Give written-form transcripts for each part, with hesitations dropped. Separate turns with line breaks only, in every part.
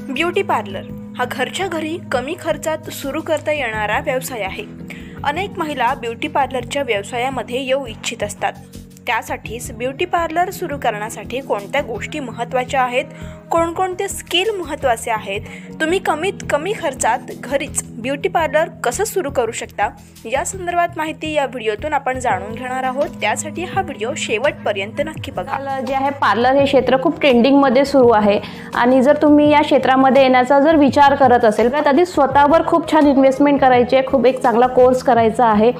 Beauty parlour हा घरच्या घरी कमी खर्चात सुरू करता येणारा व्यवसाय आहे। अनेक महिला ब्युटी पार्लरच्या व्यवसायामध्ये येऊ इच्छित असतात। त्यासाठीच ब्युटी पार्लर सुरू करण्यासाठी कोणत्या गोष्टी महत्त्वाच्या आहेत, कोणकोणते स्किल महत्त्वाचे आहेत, तुम्ही कमीत कमी खर्चात घरीच ब्युटी पार्लर कसं सुरू करू शकता या संदर्भात माहिती या व्हिडिओतून आपण जाणून घेणार आहोत। त्यासाठी हा व्हिडिओ शेवटपर्यंत नक्की बघा।
जे आहे पार्लर हे क्षेत्र खूप ट्रेंडिंगमध्ये सुरू आहे आणि जर तुम्ही या क्षेत्रामध्ये येण्याचा जर विचार करत असेल तर आधी स्वतःवर खूप छान इन्व्हेस्टमेंट करायची आहे, खूप एक चांगला कोर्स करायचा आहे,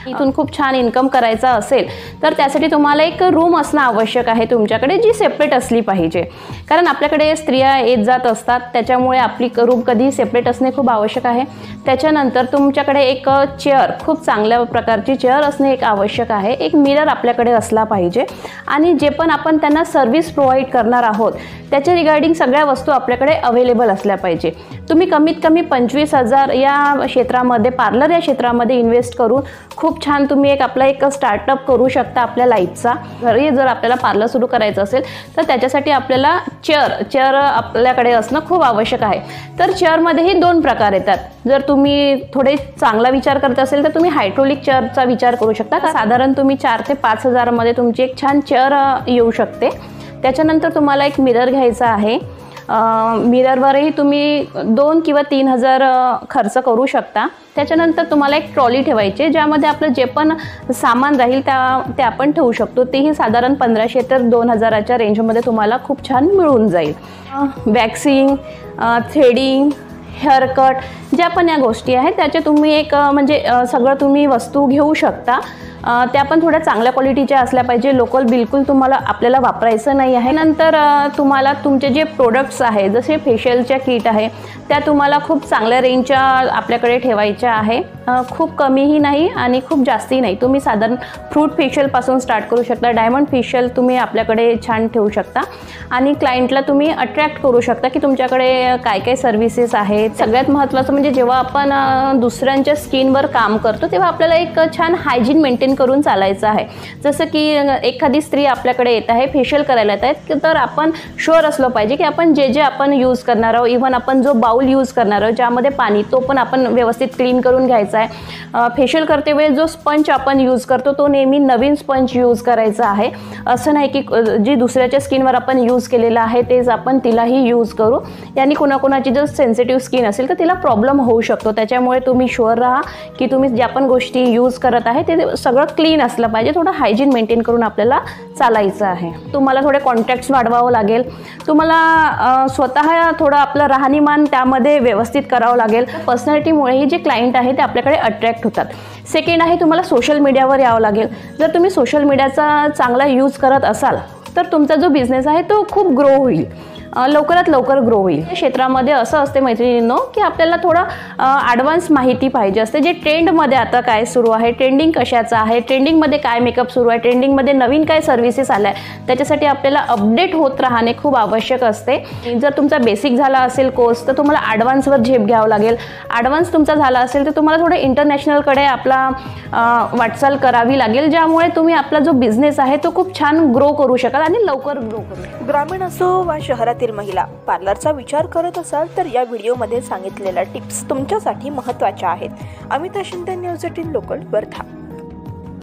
इथून खूप छान इन्कम करायचा असेल तर त्यासाठी तुम्हाला एक रूम असणं आवश्यक आहे तुमच्याकडे, जी सेपरेट असली पाहिजे। कारण आपल्याकडे स्त्रिया येत जात असतात, त्याच्यामुळे आपली रूम कधी सेपरेट असणे खूप आवश्यक आहे। त्याच्यानंतर तुमच्याकडे एक चेअर, खूप चांगल्या प्रकारची चेअर असणे एक आवश्यक आहे। एक मिरर आपल्याकडे असला पाहिजे आणि जे पण आपण त्यांना सर्व्हिस प्रोव्हाइड करणार आहोत त्याच्या रिगार्डिंग सगळ्या वस्तू आपल्याकडे अवेलेबल असल्या पाहिजे। तुम्ही कमीत कमी 25,000 या क्षेत्रामध्ये, पार्लर या क्षेत्रामध्ये इन्व्हेस्ट करून खूप छान तुम्ही आपला एक स्टार्टअप करू शकता आपल्या लाईफचा। घरी जर आपल्याला पार्लर सुरू करायचं असेल तर त्याच्यासाठी आपल्याला चेअर आपल्याकडे असणं खूप आवश्यक आहे। तर चेअरमध्येही दोन प्रकार येतात। जर तुम्ही थोडे चांगला विचार करत असेल तर तुम्ही हायड्रोलिक चेअरचा विचार करू शकता। साधारण तुम्ही 4 ते 5,000 मध्ये तुमची एक छान चेअर येऊ शकते। त्याच्यानंतर तुम्हाला एक मिरर घ्यायचा आहे। मिररवरही तुम्ही 2 किंवा 3,000 खर्च करू शकता। त्याच्यानंतर तुम्हाला एक ट्रॉली ठेवायची, ज्यामध्ये आपलं जे पण सामान राहील ते आपण ठेवू शकतो। तेही साधारण 1,500 ते 2,000च्या रेंजमध्ये तुम्हाला खूप छान मिळून जाईल। वॅक्सिंग, थ्रेडिंग, हेअरकट, ज्या पण या गोष्टी आहेत त्याचे तुम्ही एक म्हणजे सगळं तुम्ही वस्तू घेऊ शकता। त्या पण थोड्या चांगल्या क्वालिटीच्या असल्या पाहिजे। लोकल बिलकुल आपल्याला वापरायचं नाही आहे। नंतर तुम्हाला तुमचे जे प्रोडक्ट्स आहे, जसे फेशियलच्या किट आहे, त्या तुम्हाला खूप चांगल्या रेंजच्या आपल्याकडे ठेवायच्या आहे। खूप कमीही नाही आणि खूप जास्तही नाही। तुम्ही साधारण फ्रूट फेशियलपासून स्टार्ट करू शकता। डायमंड फेशियल तुम्ही आपल्याकडे छान ठेवू शकता आणि क्लायंटला तुम्ही अट्रॅक्ट करू शकता की तुमच्याकडे काय काय सर्व्हिसेस आहेत। सगळ्यात महत्त्वाचं म्हणजे जेव्हा आपण दुसऱ्यांच्या स्किनवर काम करतो तेव्हा आपल्याला एक छान हायजीन मेंटेन करून चालायचं आहे। जसं की एखादी स्त्री आपल्याकडे येत आहे, फेशियल करायला येत आहेत, तर आपण शुअर असलो पाहिजे की आपण जे आपण यूज करणार आहोत, इव्हन आपण जो बाउल यूज करणार आहोत ज्यामध्ये पाणी, तो पण आपण व्यवस्थित क्लीन करून घ्यायचा आहे। फेशियल करते वेळेस जो स्पंज आपण यूज करतो तो नेहमी नवीन स्पंज यूज करायचा आहे। असं नाही की जी दुसऱ्याच्या स्किनवर आपण यूज केलेलं आहे तेच आपण तिलाही यूज करू। याने कोणाकोणाची जर सेन्सिटिव्ह स्किन असेल तर तिला प्रॉब्लेम होऊ शकतो। त्याच्यामुळे तुम्ही शुअर राहा की तुम्ही ज्या पण गोष्टी यूज करत आहे ते सगळं क्लीन असलं पाहिजे। थोडं हायजीन मेंटेन करून आपल्याला चालायचं आहे। तुम्हाला थोडे कॉन्टॅक्ट्स वाढवावं लागेल। तुम्हाला स्वतः थोडं आपलं राहणीमान त्यामध्ये व्यवस्थित करावं लागेल। पर्सनॅलिटीमुळेही जे क्लायंट आहे ते आपल्याकडे अट्रॅक्ट होतात। सेकंड आहे, तुम्हाला सोशल मीडियावर यावं लागेल। जर तुम्ही सोशल मीडियाचा चांगला यूज करत असाल तर तुमचा जो बिझनेस आहे तो खूप ग्रो होईल, लवकरात लवकर ग्रो होईल। या क्षेत्रामध्ये असं असते मैत्रिणींनो की आपल्याला थोडं ॲडव्हान्स माहिती पाहिजे असते। जे ट्रेंडमध्ये आता काय सुरू आहे, ट्रेंडिंग कशाचं आहे, ट्रेंडिंगमध्ये काय मेकअप सुरू आहे, ट्रेंडिंगमध्ये नवीन काय सर्व्हिसेस आल्या आहे, त्याच्यासाठी आपल्याला अपडेट होत राहणे खूप आवश्यक असते। जर तुमचा बेसिक झाला असेल कोर्स तर तुम्हाला ॲडव्हान्सवर झेप घ्यावं लागेल। ॲडव्हान्स तुमचा झाला असेल तर तुम्हाला थोडं इंटरनॅशनलकडे आपला वाटचाल करावी लागेल, ज्यामुळे तुम्ही आपला जो बिझनेस आहे तो खूप छान ग्रो करू शकाल आणि लवकर ग्रो करू शकाल।
ग्रामीण असो वा शहरातील महिला पार्लरचा विचार करत असाल तर या व्हिडिओमध्ये सांगितलेल्या टिप्स तुमच्यासाठी महत्त्वाच्या आहेत। Amita Shinde, news 18 local, Wardha.